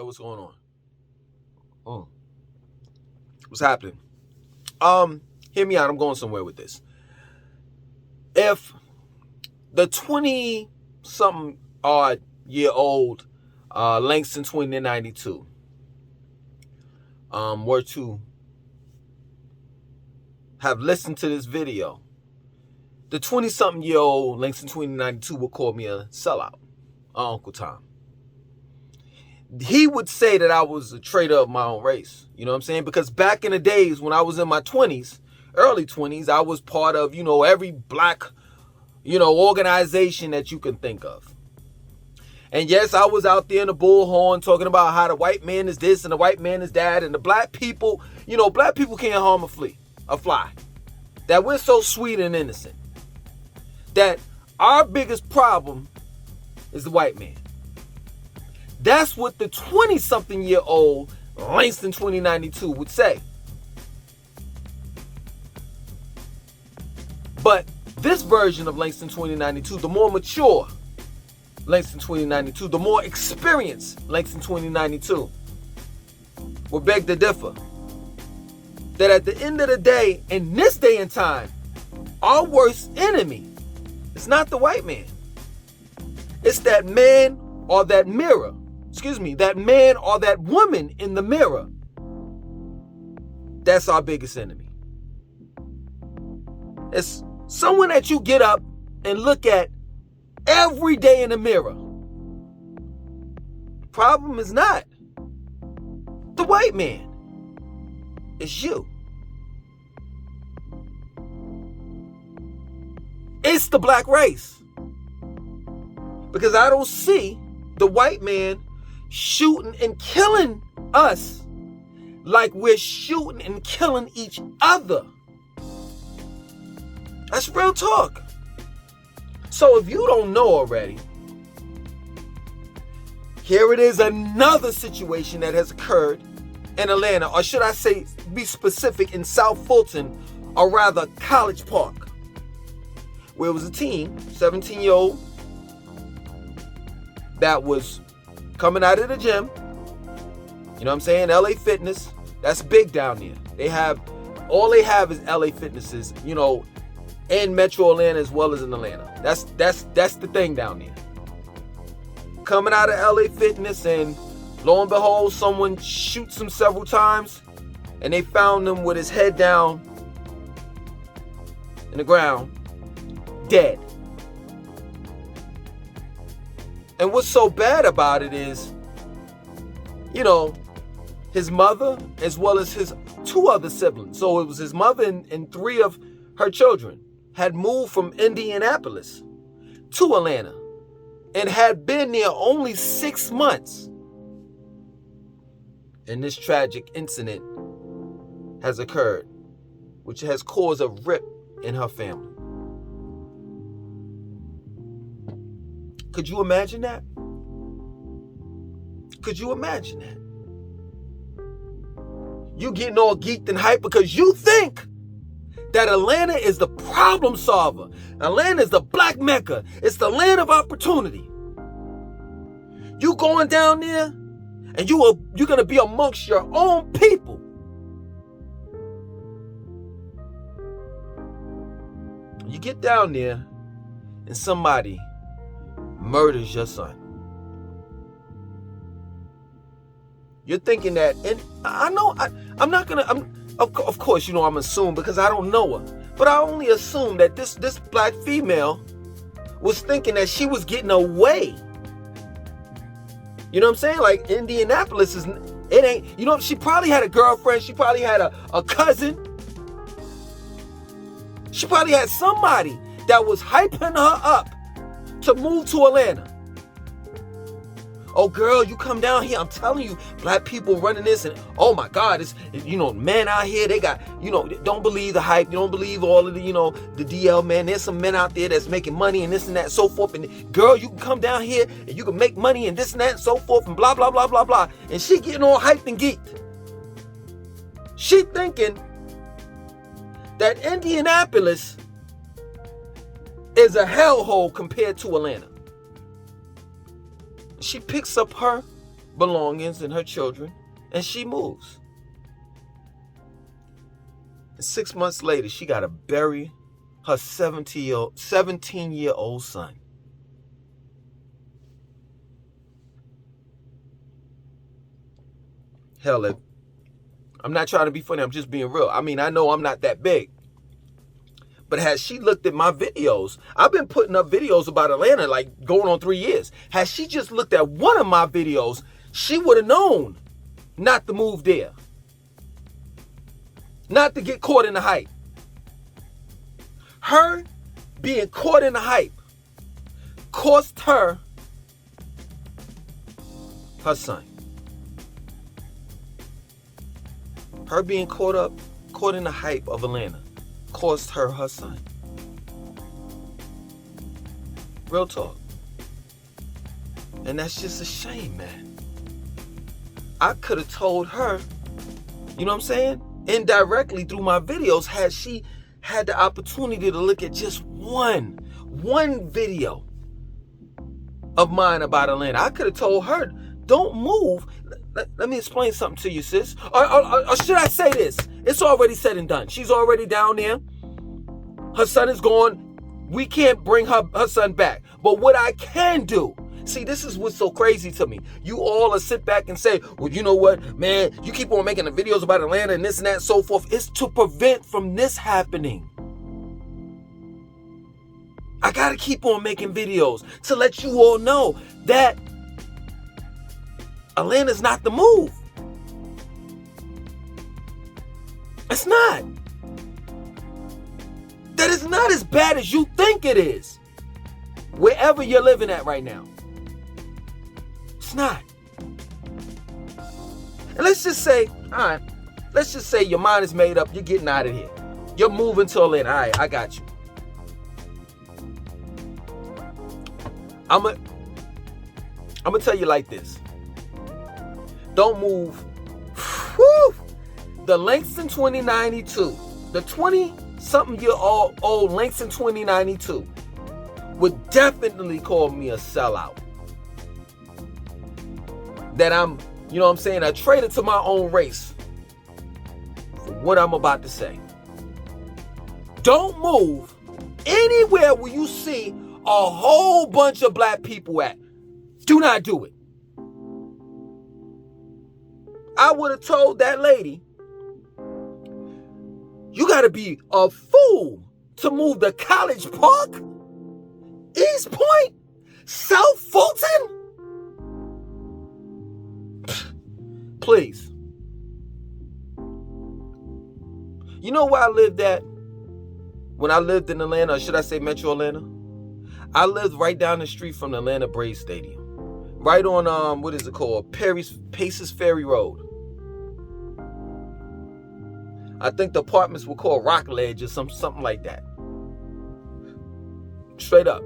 what's going on? What's happening? Hear me out. I'm going somewhere with this. If the 20-something odd year old Langston 2092 were to have listened to this video, the 20-something year old Langston 2092 would call me a sellout, Uncle Tom. He would say that I was a traitor of my own race. You know what I'm saying? Because back in the days when I was in my 20s, early 20s, I was part of, every black, organization that you can think of. And yes, I was out there in the bullhorn talking about how the white man is this and the white man is that. And the black people, black people can't harm a fly. That we're so sweet and innocent. That our biggest problem is the white man. That's what the 20-something year old Langston 2092 would say. But this version of Langston 2092, the more mature Langston 2092, the more experienced Langston 2092, would beg to differ. That at the end of the day, in this day and time, our worst enemy is not the white man. It's that man or that mirror. That man or that woman in the mirror. That's our biggest enemy. It's someone that you get up and look at every day in the mirror. Problem is not the white man. It's you. It's the black race. Because I don't see the white man shooting and killing us like we're shooting and killing each other. That's real talk. So if you don't know already, here it is, another situation that has occurred in Atlanta, or should I say, be specific, in South Fulton, or rather College Park, where it was a teen, 17-year-old, that was coming out of the gym. You know what I'm saying? LA Fitness. That's big down there. All they have is LA Fitnesses, in Metro Atlanta as well as in Atlanta. That's the thing down there. Coming out of LA Fitness, and lo and behold, someone shoots him several times, and they found him with his head down in the ground, dead. And what's so bad about it is, his mother as well as his two other siblings. So it was his mother and three of her children had moved from Indianapolis to Atlanta and had been there only 6 months. And this tragic incident has occurred, which has caused a rip in her family. Could you imagine that? Could you imagine that? You getting all geeked and hyped because you think that Atlanta is the problem solver. Atlanta is the black Mecca. It's the land of opportunity. You going down there and you're going to be amongst your own people. You get down there and somebody murders your son. You're thinking that, and I know, I'm not gonna, of course, I'm assuming because I don't know her, but I only assume that this black female was thinking that she was getting away. You know what I'm saying? Like, Indianapolis it ain't, she probably had a girlfriend, she probably had a cousin. She probably had somebody that was hyping her up to move to Atlanta. Oh, girl, you come down here. I'm telling you, black people running this, and oh my God, it's men out here. They got, don't believe the hype. You don't believe all of the, the DL men. There's some men out there that's making money and this and that and so forth. And girl, you can come down here and you can make money and this and that and so forth and blah, blah, blah, blah, blah. And she getting all hyped and geeked. She thinking that Indianapolis is a hellhole compared to Atlanta. She picks up her belongings and her children, and she moves. And 6 months later, she got to bury her 17-year-old son. Hell, I'm not trying to be funny. I'm just being real. I mean, I know I'm not that big. But has she looked at my videos? I've been putting up videos about Atlanta like going on 3 years. Has she just looked at one of my videos, she would have known not to move there. Not to get caught in the hype. Her being caught in the hype cost her her son. Her being caught in the hype of Atlanta cost her her son. Real talk. And that's just a shame, man. I could have told her, you know what I'm saying? Indirectly through my videos, had she had the opportunity to look at just one video of mine about Atlanta. I could have told her, don't move. Let me explain something to you, sis. Or should I say this? It's already said and done. She's already down there. Her son is gone. We can't bring her son back. But what I can do, see, this is what's so crazy to me. You all will sit back and say, well, you know what, man, you keep on making the videos about Atlanta and this and that and so forth. It's to prevent from this happening. I got to keep on making videos to let you all know that Atlanta's not the move. It's not. That is not as bad as you think it is. Wherever you're living at right now. It's not. And let's just say, all right, let's just say your mind is made up. You're getting out of here. You're moving to Atlanta. All right, I got you. I'm going to tell you like this. Don't move. Whew. The Langston 2092, the 20-something-year-old Langston 2092 would definitely call me a sellout. That I'm, you know what I'm saying, a traitor to my own race for what I'm about to say. Don't move anywhere where you see a whole bunch of black people at. Do not do it. I would have told that lady, you got to be a fool to move to College Park, East Point, South Fulton. Please. You know where I lived at when I lived in Atlanta, or should I say Metro Atlanta? I lived right down the street from the Atlanta Braves Stadium. Right on, what is it called? Paces Ferry Road. I think the apartments were called Rockledge or something like that. Straight up.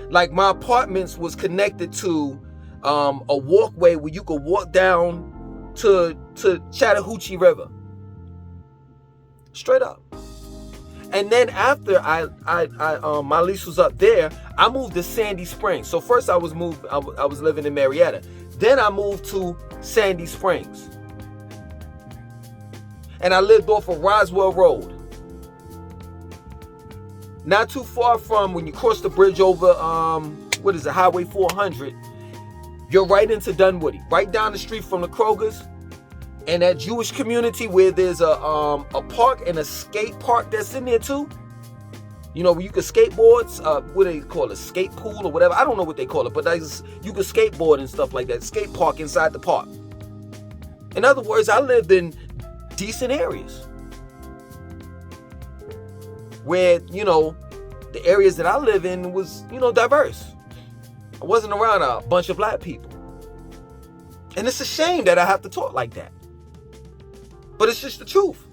Like my apartments was connected to a walkway where you could walk down to Chattahoochee River. Straight up. And then after my lease was up there, I moved to Sandy Springs. So first I was living in Marietta. Then I moved to Sandy Springs. And I lived off of Roswell Road. Not too far from when you cross the bridge over, Highway 400. You're right into Dunwoody. Right down the street from the Kroger's. And that Jewish community where there's a park and a skate park that's in there too. You know, where you can skateboard, what do they call it, skate pool or whatever. I don't know what they call it, but you can skateboard and stuff like that. Skate park inside the park. In other words, I lived in decent areas. Where, you know, the areas that I live in was, you know, diverse. I wasn't around a bunch of black people. And it's a shame that I have to talk like that. But it's just the truth.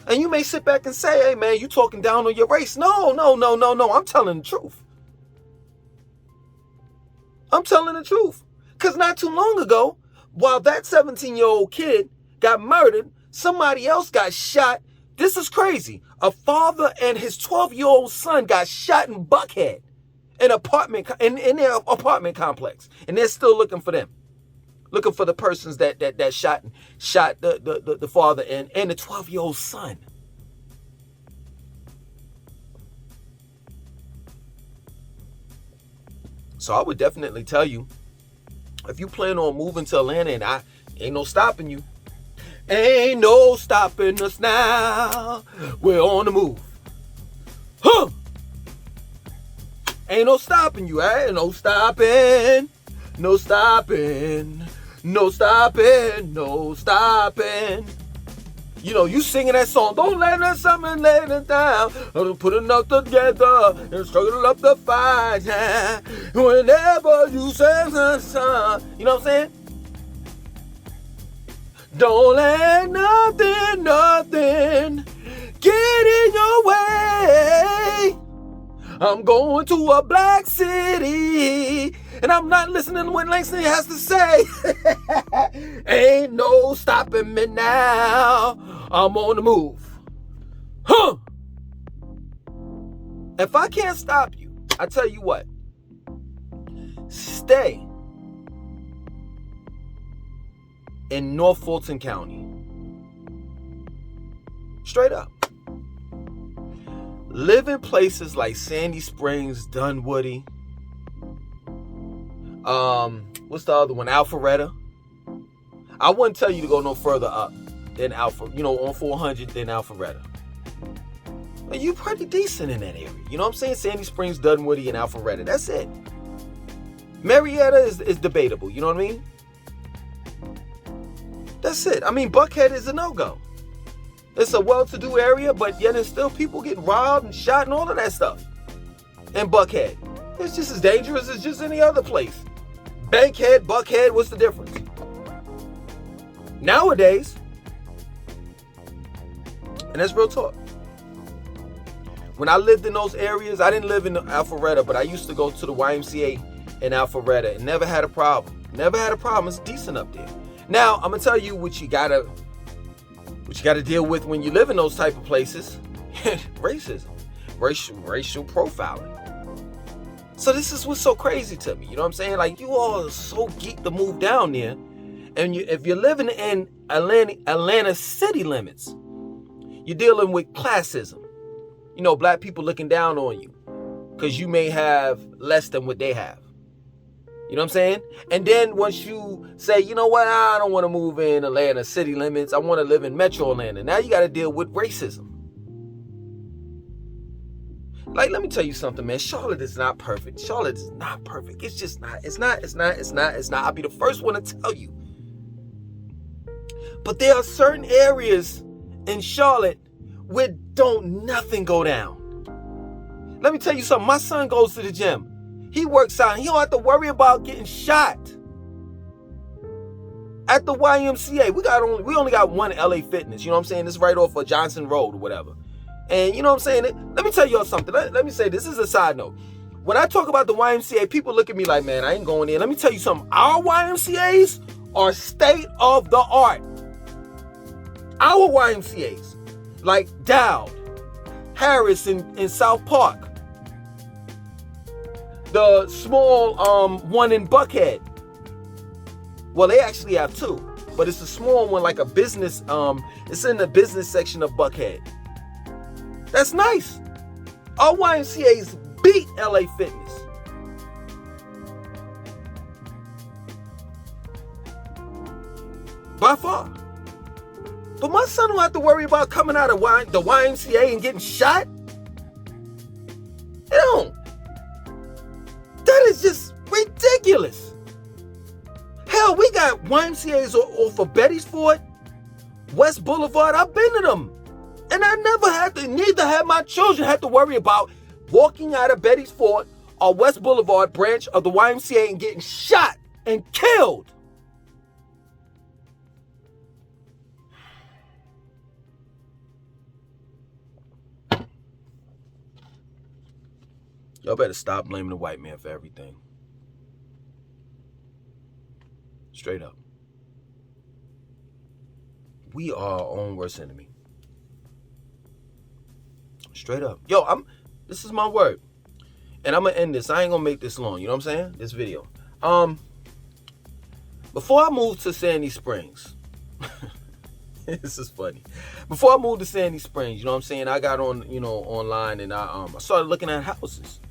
And you may sit back and say, hey man, you talking down on your race. No. I'm telling the truth. I'm telling the truth. Because not too long ago, while that 17-year-old kid got murdered, somebody else got shot. This is crazy. A father and his 12-year-old son got shot in Buckhead. in their apartment complex, and they're still looking for them, looking for the persons that shot the father and the 12-year-old son. So I would definitely tell you, if you plan on moving to Atlanta, and ain't no stopping you. Ain't no stopping us now. We're on the move. Huh! Ain't no stopping you, ain't no stopping. No stopping. No stopping. No stopping. You know, you singing that song, don't let us something lay it down. Put enough together and struggle up the fight. Whenever you say son, you know what I'm saying? Don't let nothing get in your way. I'm going to a black city, and I'm not listening to what Langston has to say. Ain't no stopping me now. I'm on the move. Huh? If I can't stop you, I tell you what. Stay in North Fulton County. Straight up. Live in places like Sandy Springs, Dunwoody. What's the other one? Alpharetta. I wouldn't tell you to go no further up than on 400 than Alpharetta. But you're pretty decent in that area. You know what I'm saying? Sandy Springs, Dunwoody, and Alpharetta. That's it. Marietta is debatable. You know what I mean? That's it. I mean, Buckhead is a no-go. It's a well-to-do area, but yet there's still people getting robbed and shot and all of that stuff. And Buckhead, it's just as dangerous as just any other place. Bankhead, Buckhead, what's the difference? Nowadays, and that's real talk. When I lived in those areas, I didn't live in Alpharetta, but I used to go to the YMCA in Alpharetta and never had a problem. Never had a problem. It's decent up there. Now, I'm gonna tell you what you gotta deal with when you live in those type of places. Racism, racial profiling. So this is what's so crazy to me. You know what I'm saying? Like, you all are so geeked to move down there, and if you're living in Atlanta city limits, you're dealing with classism. You know, black people looking down on you because you may have less than what they have. You know what I'm saying? And then once you say, you know what, I don't want to move in Atlanta city limits, I want to live in Metro Atlanta. Now you got to deal with racism. Like, let me tell you something, man. Charlotte is not perfect. Charlotte is not perfect. It's just not. It's not. I'll be the first one to tell you. But there are certain areas in Charlotte where don't nothing go down. Let me tell you something. My son goes to the gym. He works out. He don't have to worry about getting shot. At the YMCA, we only got one LA Fitness. You know what I'm saying? It's right off of Johnson Road or whatever. And you know what I'm saying? Let me tell y'all something. Let me say this is a side note. When I talk about the YMCA, people look at me like, man, I ain't going there. Let me tell you something. Our YMCAs are state of the art. Our YMCAs, like Dowd, Harris in South Park, the small one in Buckhead. Well, they actually have two, but it's a small one, like a business. It's in the business section of Buckhead. That's nice. Our YMCA's beat LA Fitness. By far. But my son don't have to worry about coming out of the YMCA and getting shot. He don't. That is just ridiculous. Hell, we got YMCA's off of Betty's Ford, West Boulevard. I've been to them. And I neither had my children had to worry about walking out of Betty's Ford or West Boulevard branch of the YMCA and getting shot and killed. Y'all better stop blaming the white man for everything. Straight up. We are our own worst enemy. Straight up. Yo, this is my word. and I'm gonna end this. I ain't gonna make this long. You know what I'm saying? This video. Before I moved to Sandy Springs, this is funny. Before I moved to Sandy Springs, you know what I'm saying? I got on, online, and I started looking at houses.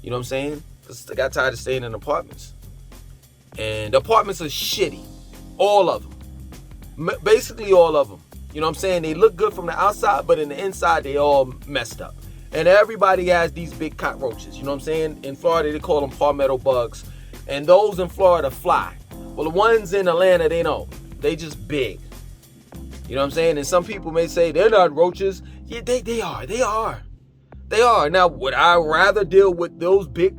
You know what I'm saying? Because I got tired of staying in apartments. And the apartments are shitty. All of them. Basically all of them. You know what I'm saying? They look good from the outside, but in the inside, they all messed up. And everybody has these big cockroaches. You know what I'm saying? In Florida, they call them palmetto bugs. And those in Florida fly. Well, the ones in Atlanta, they don't. They just big. You know what I'm saying? And some people may say they're not roaches. Yeah, they are. They are. They are. Now, would I rather deal with those big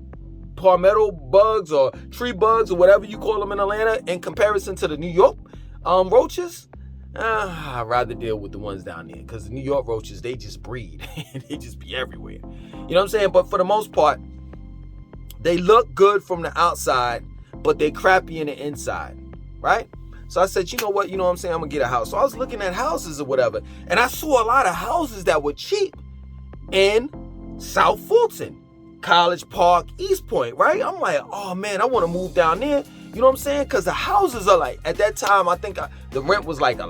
palmetto bugs or tree bugs or whatever you call them in Atlanta in comparison to the New York roaches? I'd rather deal with the ones down there, because the New York roaches, they just breed. They just be everywhere. You know what I'm saying? But for the most part, they look good from the outside, but they crappy in the inside, right? So I said, you know what I'm saying? I'm going to get a house. So I was looking at houses or whatever, and I saw a lot of houses that were cheap in South Fulton, College Park, East Point, right? I'm like, oh man, I want to move down there. You know what I'm saying? Because the houses are like, at that time, I think the rent was like I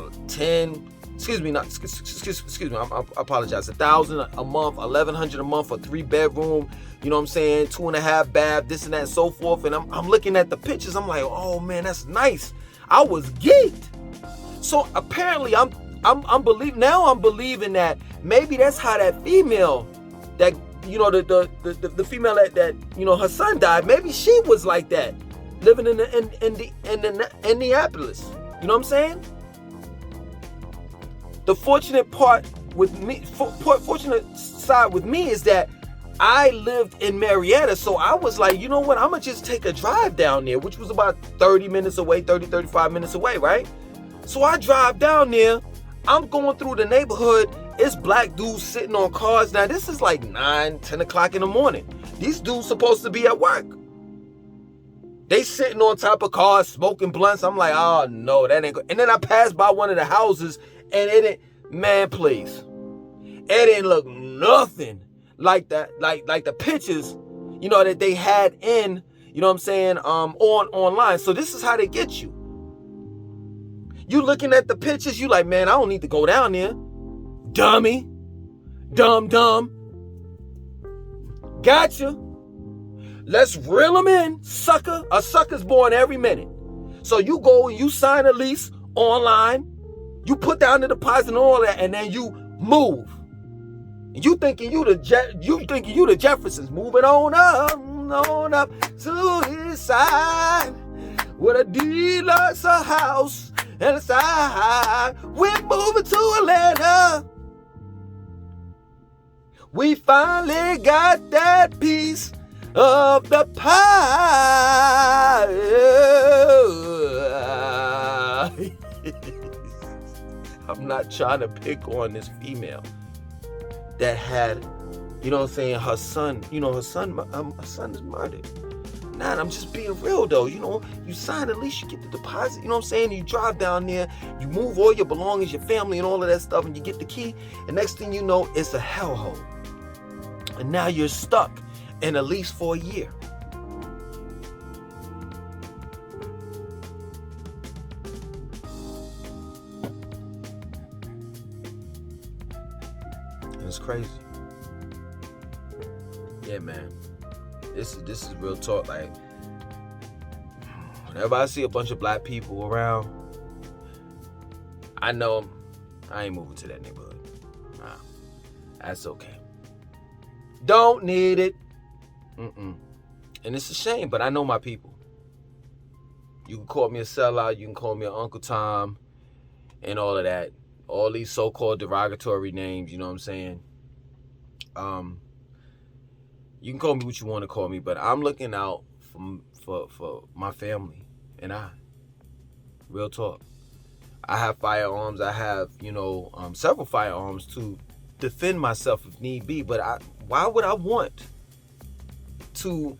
apologize, $1,000 a month, $1,100 a month for 3-bedroom, you know what I'm saying, 2.5 bath, this and that and so forth. And I'm looking at the pictures, I'm like, oh man, that's nice. I was geeked. So apparently I'm believing that maybe that's how that female, that, the female that her son died, maybe she was like that, living in Indianapolis. You know what I'm saying? The fortunate part with me, fortunate side with me is that I lived in Marietta, so I was like, you know what, I'm gonna just take a drive down there, which was about 35 minutes away, right? So I drive down there, I'm going through the neighborhood, it's black dudes sitting on cars. Now this is like 9-10 o'clock in the morning. These dudes supposed to be at work. They sitting on top of cars, smoking blunts. I'm like, oh no, that ain't good. And then I passed by one of the houses, and it didn't, man, please. It didn't look nothing like that, like the pictures, that they had in, you know what I'm saying, online. So this is how they get you. You looking at the pictures, you like, man, I don't need to go down there. Dummy. Dumb. Gotcha. Let's reel them in, sucker. A sucker's born every minute. So you go and you sign a lease online, you put down the deposit and all that, and then you move. You thinking you the Jeffersons, moving on up to his side with a deluxe house and a side. We're moving to Atlanta. We finally got that piece of the pie. I'm not trying to pick on this female that had, her son is murdered. Nah, I'm just being real though. You sign at least you get the deposit, you know what I'm saying? You drive down there, you move all your belongings, your family and all of that stuff, and you get the key, and next thing you know, it's a hellhole. And now you're stuck in a lease for a year. It's crazy. Yeah, man. This is real talk. Like, whenever I see a bunch of black people around, I know I ain't moving to that neighborhood. Nah, that's okay. Don't need it. And it's a shame, but I know my people. You can call me a sellout. You can call me an Uncle Tom and all of that. All these so-called derogatory names, you know what I'm saying? You can call me what you want to call me, but I'm looking out for my family and I. Real talk. I have firearms. I have, several firearms to defend myself if need be, but why would I want to,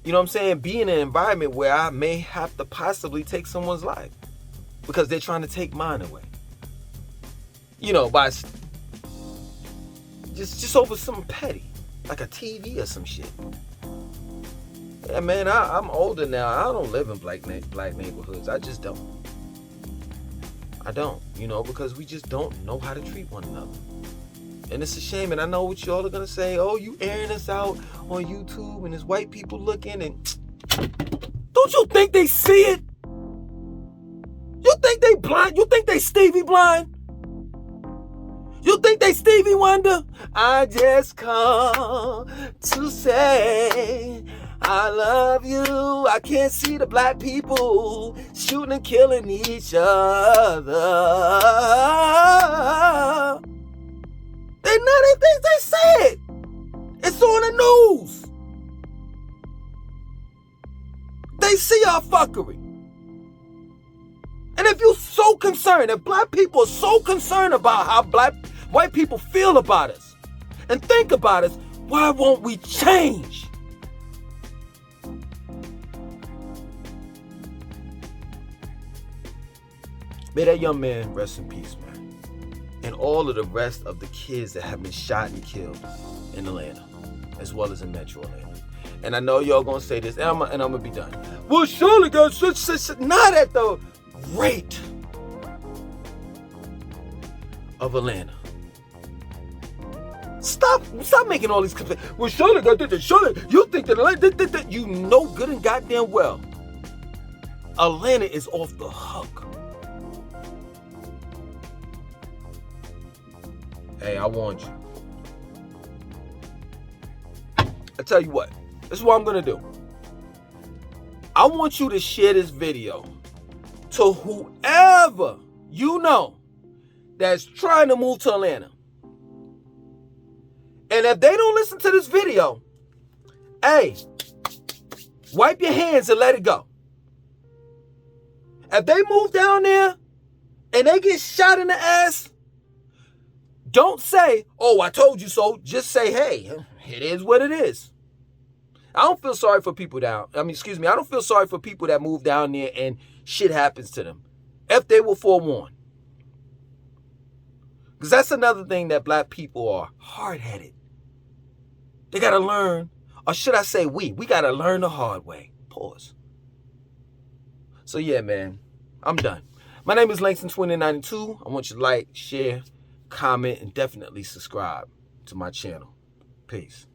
be in an environment where I may have to possibly take someone's life because they're trying to take mine away? By just over something petty, like a TV or some shit. Yeah, man, I'm older now. I don't live in black neighborhoods. I just don't. I don't, because we just don't know how to treat one another. And it's a shame, and I know what y'all are going to say. Oh, you airing us out on YouTube, and there's white people looking, and don't you think they see it? You think they blind? You think they Stevie blind? You think they Stevie Wonder? I just come to say I love you. I can't see the black people shooting and killing each other. They say it. It's on the news. They see our fuckery. And if you're so concerned, if black people are so concerned about how white people feel about us and think about us, why won't we change? May that young man rest in peace, man. And all of the rest of the kids that have been shot and killed in Atlanta, as well as in Metro Atlanta. And I know y'all gonna say this, and I'm gonna be done. Well, surely, guys, not at the rate of Atlanta. Stop making all these complaints. Well, surely, you think that Atlanta, you know good and goddamn well, Atlanta is off the hook. Hey, I warned you. I tell you what, this is what I'm gonna do. I want you to share this video to whoever you know that's trying to move to Atlanta. And if they don't listen to this video, hey, wipe your hands and let it go. If they move down there and they get shot in the ass, don't say, oh, I told you so. Just say, hey, it is what it is. I don't feel sorry for people I don't feel sorry for people that move down there and shit happens to them if they were forewarned. Because that's another thing that black people are hard-headed. They got to learn, or should I say we got to learn the hard way. Pause. So yeah, man, I'm done. My name is Langston2092. I want you to like, share, comment, and definitely subscribe to my channel. Peace.